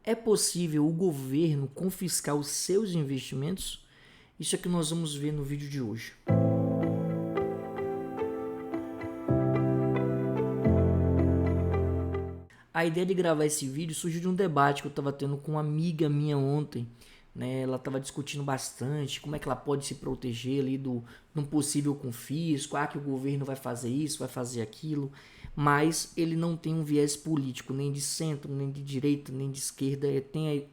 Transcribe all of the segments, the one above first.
É possível o governo confiscar os seus investimentos? Isso é que nós vamos ver no vídeo de hoje. A ideia de gravar esse vídeo surgiu de um debate que eu estava tendo com uma amiga minha ontem, né? Ela estava discutindo bastante como é que ela pode se proteger ali de um possível confisco, que o governo vai fazer isso, vai fazer aquilo, mas ele não tem um viés político, nem de centro, nem de direita, nem de esquerda,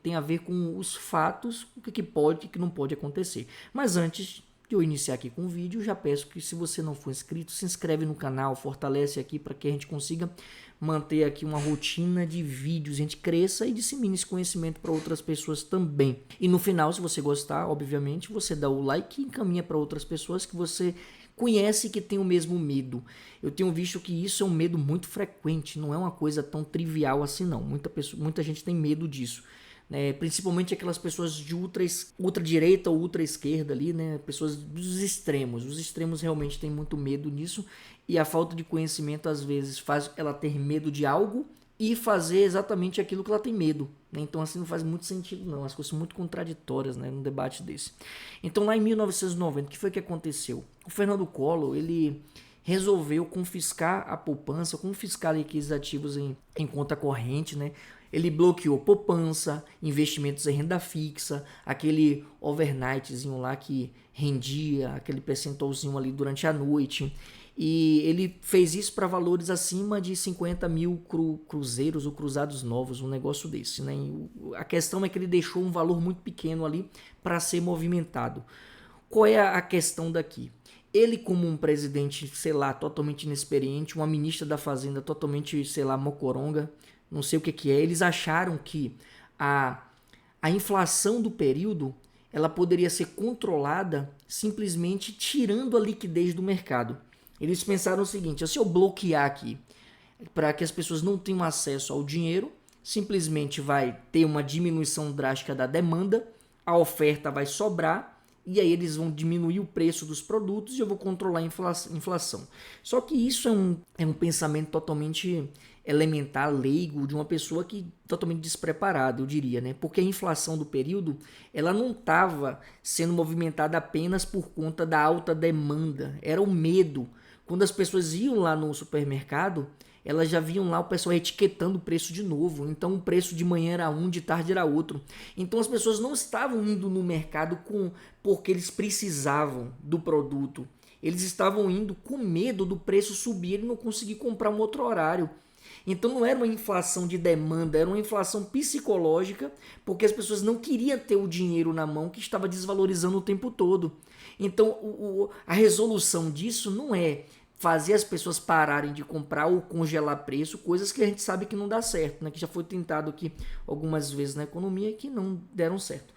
tem a ver com os fatos, o que pode e o que não pode acontecer. Mas antes de eu iniciar aqui com o vídeo, já peço que, se você não for inscrito, se inscreve no canal, fortalece aqui para que a gente consiga manter aqui uma rotina de vídeos, a gente cresça e dissemine esse conhecimento para outras pessoas também. E no final, se você gostar, obviamente, você dá o like e encaminha para outras pessoas que você conhece e que tem o mesmo medo. Eu tenho visto que isso é um medo muito frequente, não é uma coisa tão trivial assim não. Muita gente tem medo disso. Principalmente aquelas pessoas de ultradireita ou ultra-esquerda ali, né? Pessoas dos extremos. Os extremos realmente têm muito medo nisso, e a falta de conhecimento às vezes faz ela ter medo de algo e fazer exatamente aquilo que ela tem medo, né? Então assim não faz muito sentido não, as coisas são muito contraditórias, né, num debate desse. Então lá em 1990, o que foi que aconteceu? O Fernando Collor, ele resolveu confiscar a poupança, confiscar aqueles ativos em conta corrente, né? Ele bloqueou poupança, investimentos em renda fixa, aquele overnightzinho lá que rendia aquele percentualzinho ali durante a noite. E ele fez isso para valores acima de 50 mil cruzeiros ou cruzados novos, um negócio desse, né? A questão é que ele deixou um valor muito pequeno ali para ser movimentado. Qual é a questão daqui? Ele, como um presidente, sei lá, totalmente inexperiente, uma ministra da Fazenda totalmente, sei lá, mocoronga, não sei o que é, eles acharam que a inflação do período ela poderia ser controlada simplesmente tirando a liquidez do mercado. Eles pensaram o seguinte: se eu bloquear aqui para que as pessoas não tenham acesso ao dinheiro, simplesmente vai ter uma diminuição drástica da demanda, a oferta vai sobrar, e aí eles vão diminuir o preço dos produtos e eu vou controlar a inflação. Só que isso é um pensamento totalmente elementar, leigo, de uma pessoa que totalmente despreparada, eu diria, né? Porque a inflação do período, ela não estava sendo movimentada apenas por conta da alta demanda, era o medo. Quando as pessoas iam lá no supermercado, elas já viam lá o pessoal etiquetando o preço de novo. Então o preço de manhã era um, de tarde era outro. Então as pessoas não estavam indo no mercado porque eles precisavam do produto. Eles estavam indo com medo do preço subir e não conseguir comprar um outro horário. Então não era uma inflação de demanda, era uma inflação psicológica, porque as pessoas não queriam ter o dinheiro na mão que estava desvalorizando o tempo todo. Então a resolução disso não é fazer as pessoas pararem de comprar ou congelar preço, coisas que a gente sabe que não dá certo, né? Que já foi tentado aqui algumas vezes na economia e que não deram certo.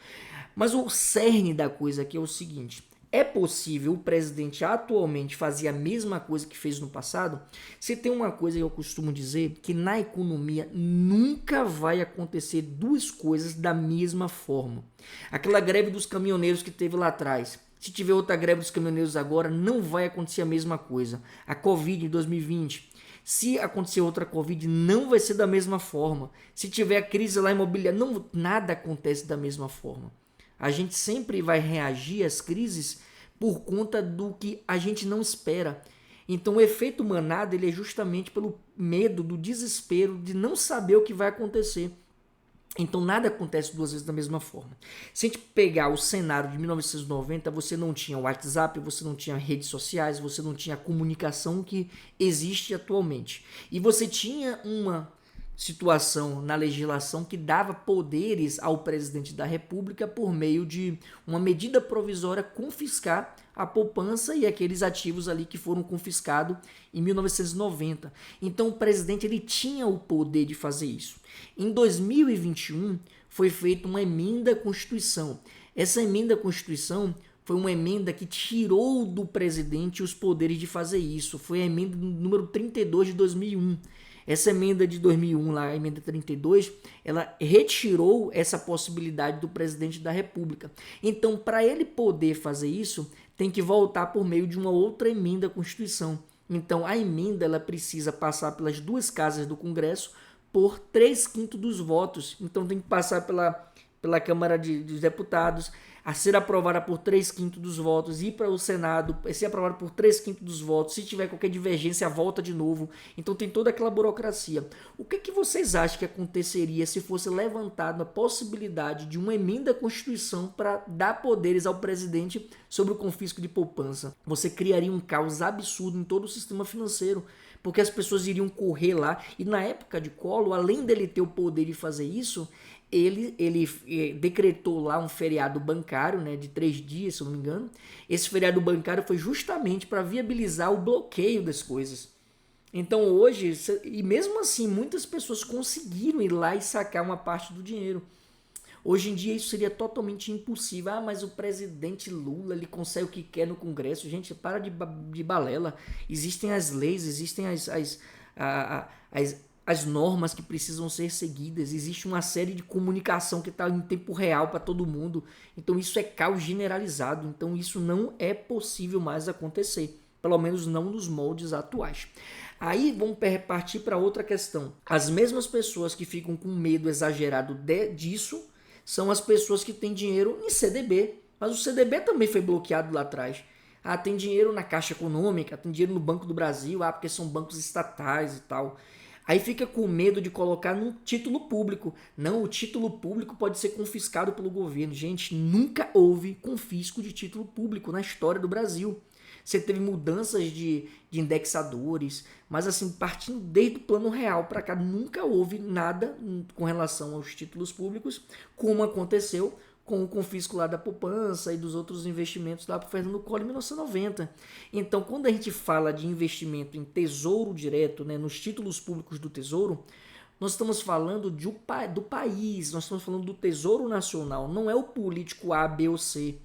Mas o cerne da coisa aqui é o seguinte: é possível o presidente atualmente fazer a mesma coisa que fez no passado? Se tem uma coisa que eu costumo dizer, que na economia nunca vai acontecer duas coisas da mesma forma. Aquela greve dos caminhoneiros que teve lá atrás, se tiver outra greve dos caminhoneiros agora, não vai acontecer a mesma coisa. A Covid em 2020, se acontecer outra Covid, não vai ser da mesma forma. Se tiver a crise lá imobiliária, nada acontece da mesma forma. A gente sempre vai reagir às crises por conta do que a gente não espera. Então o efeito manada ele é justamente pelo medo, do desespero, de não saber o que vai acontecer. Então nada acontece duas vezes da mesma forma. Se a gente pegar o cenário de 1990, você não tinha WhatsApp, você não tinha redes sociais, você não tinha a comunicação que existe atualmente. E você tinha uma situação na legislação que dava poderes ao presidente da República por meio de uma medida provisória confiscar a poupança e aqueles ativos ali que foram confiscados em 1990. Então o presidente ele tinha o poder de fazer isso. Em 2021 foi feita uma emenda à Constituição. Essa emenda à Constituição foi uma emenda que tirou do presidente os poderes de fazer isso. Foi a emenda número 32 de 2001. Essa emenda de 2001, lá, a emenda 32, ela retirou essa possibilidade do presidente da República. Então, para ele poder fazer isso, tem que voltar por meio de uma outra emenda à Constituição. Então, a emenda ela precisa passar pelas duas casas do Congresso, por 3/5 dos votos. Então tem que passar pela Câmara dos Deputados, a ser aprovada por 3/5 dos votos, ir para o Senado, ser aprovada por 3/5 dos votos, se tiver qualquer divergência, volta de novo. Então tem toda aquela burocracia. O que vocês acham que aconteceria se fosse levantada a possibilidade de uma emenda à Constituição para dar poderes ao presidente sobre o confisco de poupança? Você criaria um caos absurdo em todo o sistema financeiro, porque as pessoas iriam correr lá, e na época de Collor, além dele ter o poder de fazer isso, ele decretou lá um feriado bancário, né, de 3 dias, se eu não me engano. Esse feriado bancário foi justamente para viabilizar o bloqueio das coisas. Então hoje, e mesmo assim, muitas pessoas conseguiram ir lá e sacar uma parte do dinheiro. Hoje em dia isso seria totalmente impossível. Mas o presidente Lula, ele consegue o que quer no Congresso. Gente, para de balela. Existem as leis, existem as normas que precisam ser seguidas, existe uma série de comunicação que está em tempo real para todo mundo, então isso é caos generalizado, então isso não é possível mais acontecer, pelo menos não nos moldes atuais. Aí vamos partir para outra questão. As mesmas pessoas que ficam com medo exagerado disso são as pessoas que têm dinheiro em CDB, mas o CDB também foi bloqueado lá atrás. Tem dinheiro na Caixa Econômica, tem dinheiro no Banco do Brasil, porque são bancos estatais e tal. Aí fica com medo de colocar num título público. Não, o título público pode ser confiscado pelo governo. Gente, nunca houve confisco de título público na história do Brasil. Você teve mudanças de indexadores, mas assim, partindo desde o Plano Real para cá, nunca houve nada com relação aos títulos públicos, como aconteceu com o confisco lá da poupança e dos outros investimentos lá para o Fernando Collor em 1990. Então, quando a gente fala de investimento em tesouro direto, né, nos títulos públicos do Tesouro, nós estamos falando do país, nós estamos falando do Tesouro Nacional, não é o político A, B ou C.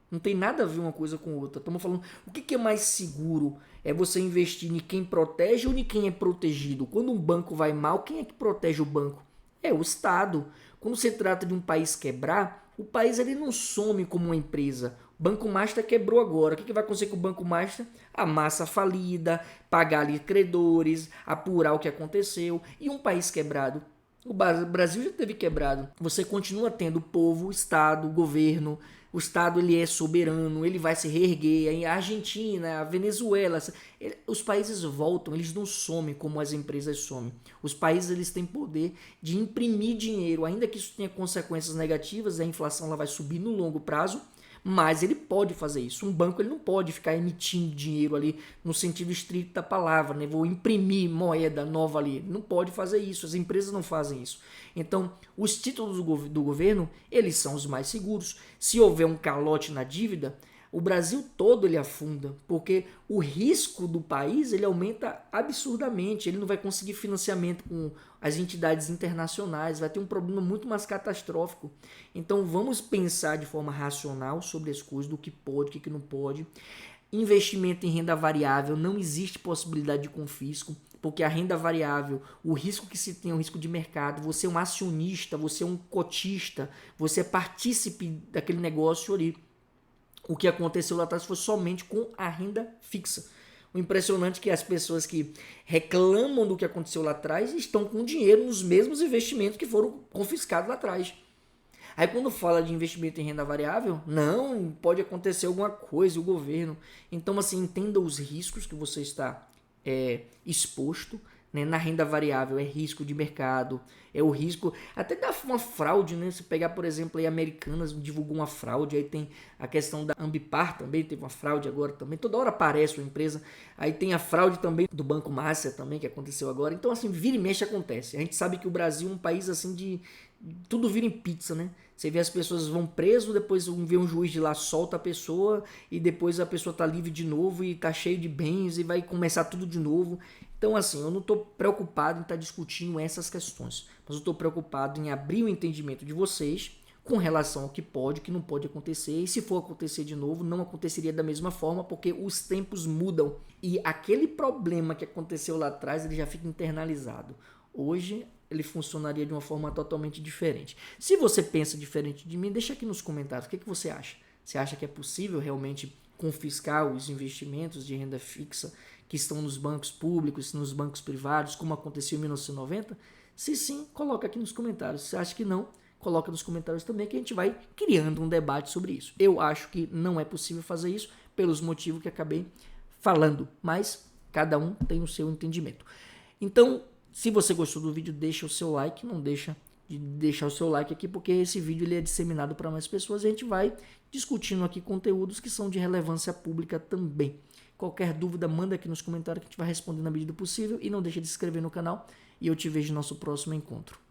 Não tem nada a ver uma coisa com outra. Estamos falando, o que é mais seguro? É você investir em quem protege ou em quem é protegido? Quando um banco vai mal, quem é que protege o banco? É o Estado. Quando se trata de um país quebrar, o país ele não some como uma empresa. O Banco Master quebrou agora. O que vai acontecer com o Banco Master? A massa falida, pagar ali credores, apurar o que aconteceu. E um país quebrado? O Brasil já teve quebrado. Você continua tendo o povo, o Estado, o governo. O Estado ele é soberano, ele vai se reerguer. A Argentina, a Venezuela, os países voltam, eles não somem como as empresas somem. Os países eles têm poder de imprimir dinheiro, ainda que isso tenha consequências negativas, a inflação ela vai subir no longo prazo, mas ele pode fazer isso. Um banco ele não pode ficar emitindo dinheiro ali no sentido estrito da palavra, né? Vou imprimir moeda nova ali. Não pode fazer isso, as empresas não fazem isso. Então, os títulos do governo, eles são os mais seguros. Se houver um calote na dívida, o Brasil todo ele afunda, porque o risco do país ele aumenta absurdamente, ele não vai conseguir financiamento com as entidades internacionais, vai ter um problema muito mais catastrófico. Então vamos pensar de forma racional sobre as coisas, do que pode, o que não pode. Investimento em renda variável, não existe possibilidade de confisco, porque a renda variável, o risco que se tem é o risco de mercado, você é um acionista, você é um cotista, você é partícipe daquele negócio ali. O que aconteceu lá atrás foi somente com a renda fixa. O impressionante é que as pessoas que reclamam do que aconteceu lá atrás estão com dinheiro nos mesmos investimentos que foram confiscados lá atrás. Aí quando fala de investimento em renda variável, não, pode acontecer alguma coisa, o governo. Então assim, entenda os riscos que você está exposto. Na renda variável é risco de mercado, é o risco até da uma fraude, né? Se pegar, por exemplo, aí Americanas divulgou uma fraude, aí tem a questão da Ambipar também, teve uma fraude agora também, toda hora aparece uma empresa, aí tem a fraude também do Banco Master também, que aconteceu agora, então assim, vira e mexe acontece. A gente sabe que o Brasil é um país assim de tudo vira em pizza, né? Você vê as pessoas vão preso, depois vê um juiz de lá, solta a pessoa, e depois a pessoa tá livre de novo e tá cheio de bens e vai começar tudo de novo. Então assim, eu não estou preocupado em estar discutindo essas questões, mas eu estou preocupado em abrir o entendimento de vocês com relação ao que pode, o que não pode acontecer, e se for acontecer de novo, não aconteceria da mesma forma, porque os tempos mudam, e aquele problema que aconteceu lá atrás, ele já fica internalizado. Hoje, ele funcionaria de uma forma totalmente diferente. Se você pensa diferente de mim, deixa aqui nos comentários, o que você acha? Você acha que é possível realmente confiscar os investimentos de renda fixa que estão nos bancos públicos, nos bancos privados, como aconteceu em 1990? Se sim, coloca aqui nos comentários. Se acha que não, coloca nos comentários também, que a gente vai criando um debate sobre isso. Eu acho que não é possível fazer isso pelos motivos que acabei falando, mas cada um tem o seu entendimento. Então, se você gostou do vídeo, deixa o seu like, não deixa de deixar o seu like aqui, porque esse vídeo ele é disseminado para mais pessoas e a gente vai discutindo aqui conteúdos que são de relevância pública também. Qualquer dúvida, manda aqui nos comentários que a gente vai responder na medida do possível e não deixa de se inscrever no canal e eu te vejo no nosso próximo encontro.